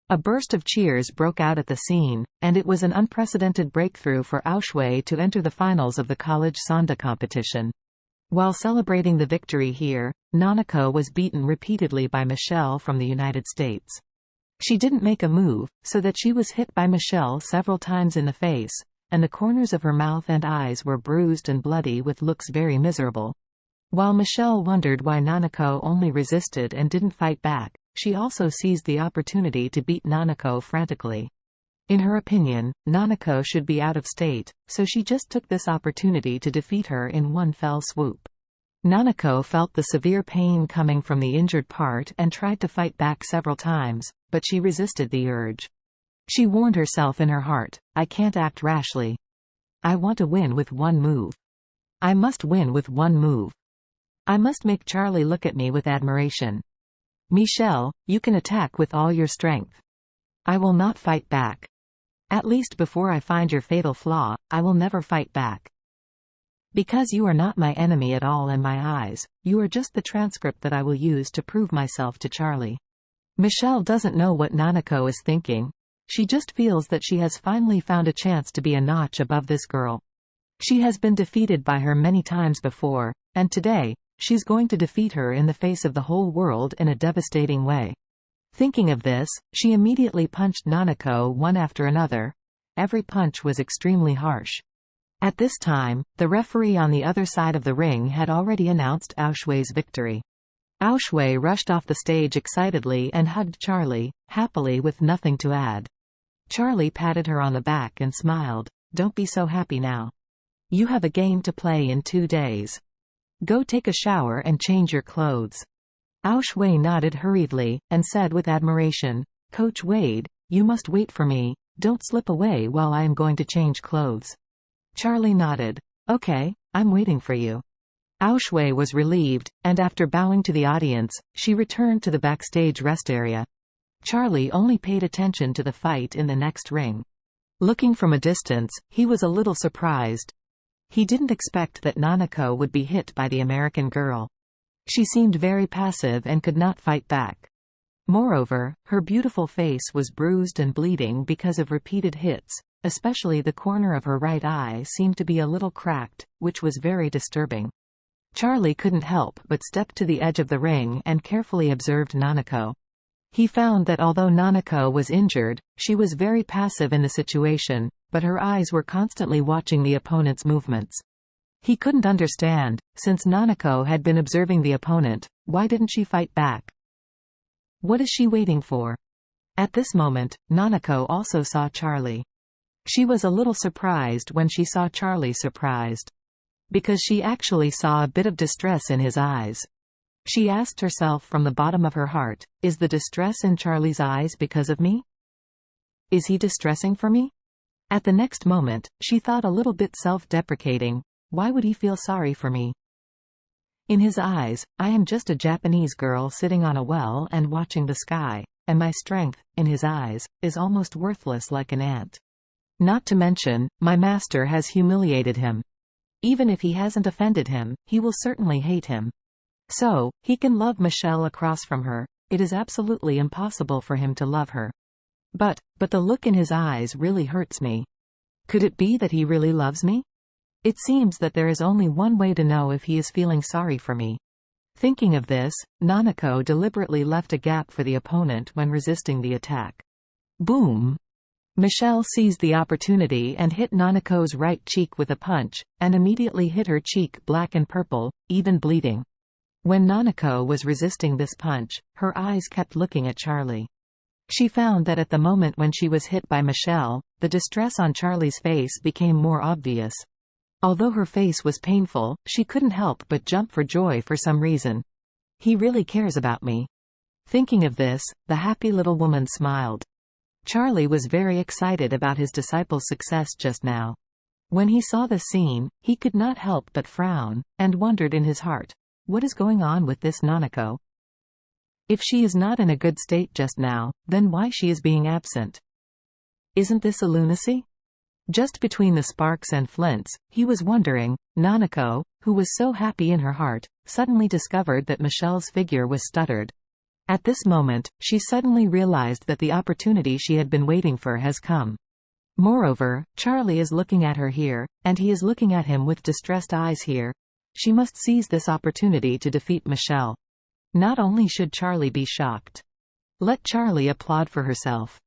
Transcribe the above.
A burst of cheers broke out at the scene, and it was an unprecedented breakthrough for Aushue to enter the finals of the college sanda competition. While celebrating the victory here, Nanako was beaten repeatedly by Michelle from the United States. She didn't make a move, so that she was hit by Michelle several times in the face, and the corners of her mouth and eyes were bruised and bloody with looks very miserable. While Michelle wondered why Nanako only resisted and didn't fight back, she also seized the opportunity to beat Nanako frantically. In her opinion, Nanako should be out of state, so she just took this opportunity to defeat her in one fell swoop. Nanako felt the severe pain coming from the injured part and tried to fight back several times, but she resisted the urge. She warned herself in her heart, "I can't act rashly. I want to win with one move. I must win with one move. I must make Charlie look at me with admiration. Michelle, you can attack with all your strength. I will not fight back. At least before I find your fatal flaw, I will never fight back. Because you are not my enemy at all in my eyes, you are just the transcript that I will use to prove myself to Charlie." Michelle doesn't know what Nanako is thinking. She just feels that she has finally found a chance to be a notch above this girl. She has been defeated by her many times before, and today, she's going to defeat her in the face of the whole world in a devastating way. Thinking of this, she immediately punched Nanako one after another. Every punch was extremely harsh. At this time, the referee on the other side of the ring had already announced Aushue's victory. Aushue rushed off the stage excitedly and hugged Charlie, happily with nothing to add. Charlie patted her on the back and smiled. "Don't be so happy now. You have a game to play in 2 days. Go take a shower and change your clothes." Aushue nodded hurriedly, and said with admiration, "Coach Wade, you must wait for me, don't slip away while I am going to change clothes." Charlie nodded. "Okay, I'm waiting for you." Aushue was relieved, and after bowing to the audience, she returned to the backstage rest area. Charlie only paid attention to the fight in the next ring. Looking from a distance, he was a little surprised. He didn't expect that Nanako would be hit by the American girl. She seemed very passive and could not fight back. Moreover, her beautiful face was bruised and bleeding because of repeated hits, especially the corner of her right eye seemed to be a little cracked, which was very disturbing. Charlie couldn't help but step to the edge of the ring and carefully observed Nanako. He found that although Nanako was injured, she was very passive in the situation, but her eyes were constantly watching the opponent's movements. He couldn't understand, since Nanako had been observing the opponent, why didn't she fight back? What is she waiting for? At this moment, Nanako also saw Charlie. She was a little surprised when she saw Charlie surprised. Because she actually saw a bit of distress in his eyes. She asked herself from the bottom of her heart, is the distress in Charlie's eyes because of me? Is he distressing for me? At the next moment, she thought a little bit self-deprecating, why would he feel sorry for me? In his eyes, I am just a Japanese girl sitting on a well and watching the sky, and my strength, in his eyes, is almost worthless like an ant. Not to mention, my master has humiliated him. Even if he hasn't offended him, he will certainly hate him. So, he can love Michelle across from her, it is absolutely impossible for him to love her. But the look in his eyes really hurts me. Could it be that he really loves me? It seems that there is only one way to know if he is feeling sorry for me. Thinking of this, Nanako deliberately left a gap for the opponent when resisting the attack. Boom! Michelle seized the opportunity and hit Nanako's right cheek with a punch, and immediately hit her cheek black and purple, even bleeding. When Nanako was resisting this punch, her eyes kept looking at Charlie. She found that at the moment when she was hit by Michelle, the distress on Charlie's face became more obvious. Although her face was painful, she couldn't help but jump for joy for some reason. He really cares about me. Thinking of this, the happy little woman smiled. Charlie was very excited about his disciple's success just now. When he saw the scene, he could not help but frown, and wondered in his heart, what is going on with this Nanako? If she is not in a good state just now, then why she is being absent? Isn't this a lunacy? Just between the sparks and flints, he was wondering, Nanako, who was so happy in her heart, suddenly discovered that Michelle's figure was stuttered. At this moment, she suddenly realized that the opportunity she had been waiting for has come. Moreover, Charlie is looking at her here, and he is looking at him with distressed eyes here. She must seize this opportunity to defeat Michelle. Not only should Charlie be shocked. Let Charlie applaud for herself.